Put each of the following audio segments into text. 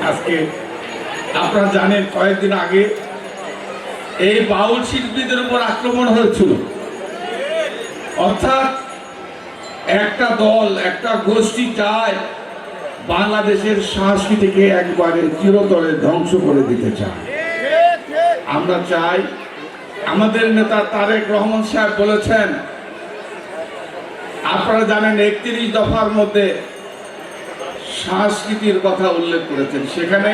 আজকে আপনারা জানেন কয়েকদিন আগে এই বাউল শিল্পীদের উপর আক্রমণ হয়েছিল। অর্থাৎ একটা দল, একটা গোষ্ঠী চায় বাংলাদেশের সংস্কৃতিকে একবারে চিরতরে ধ্বংস করে দিতে চায়। আমরা চাই, আমাদের নেতা তারেক রহমান সাহেব বলেছেন, আপনারা জানেন 31 দফার মধ্যে সংস্কৃতির কথা উল্লেখ করেছেন। সেখানে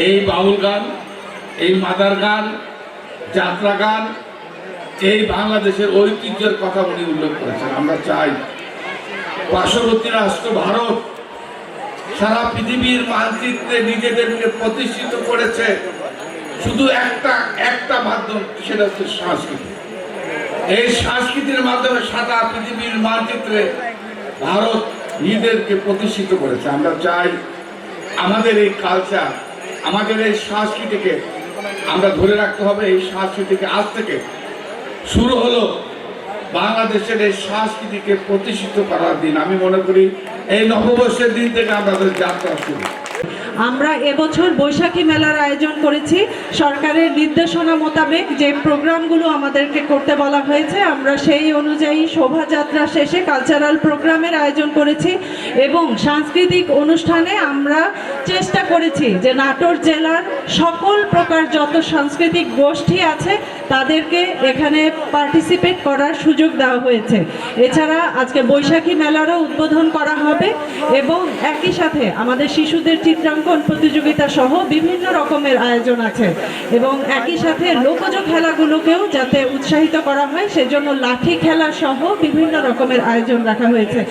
এই বাউল গান, এই মাদার গান, যাত্রা গান, এই বাংলাদেশের ঐতিহ্যের কথা উনি উল্লেখ করেছেন। আমরা চাই পার্শ্ববর্তী রাষ্ট্র ভারত সারা পৃথিবীর মানচিত্রে নিজেদেরকে প্রতিষ্ঠিত করেছে শুধু একটা মাধ্যম, সেটা হচ্ছে সংস্কৃতি। এই সংস্কৃতির মাধ্যমে সারা পৃথিবীর মানচিত্রে ভারত নিজেদেরকে প্রতিষ্ঠিত করেছে। আমরা চাই আমাদের এই কালচার, আমাদের এই সংস্কৃতিকে আমরা ধরে রাখতে হবে। এই সংস্কৃতিকে আজ থেকে শুরু হলো বাংলাদেশের এই সংস্কৃতিকে প্রতিষ্ঠিত করার দিন। আমি মনে করি এই নববর্ষের দিন থেকে আমাদের যাত্রা শুরু। আমরা এবছর বৈশাখী মেলার আয়োজন করেছি। সরকারের নির্দেশনা মোতাবেক যে প্রোগ্রামগুলো আমাদেরকে করতে বলা হয়েছে, আমরা সেই অনুযায়ী শোভাযাত্রা শেষে কালচারাল প্রোগ্রামের আয়োজন করেছি এবং সাংস্কৃতিক অনুষ্ঠানে আমরা চেষ্টা করেছি যে নাটোর জেলার সকল প্রকার যত সাংস্কৃতিক গোষ্ঠী আছে তাদেরকে এখানে পার্টিসিপেট করার সুযোগ দেওয়া হয়েছে। এছাড়া আজকে বৈশাখী মেলারও উদ্বোধন করা হবে এবং একই সাথে আমাদের শিশুদের চিত্রাঙ্কন প্রতিযোগিতা সহ বিভিন্ন রকমের আয়োজন আছে এবং একই সাথে লোকজ খেলাগুলোকেও যাতে উৎসাহিত করা হয় সেজন্য লাঠি খেলা সহ বিভিন্ন রকমের আয়োজন রাখা হয়েছে।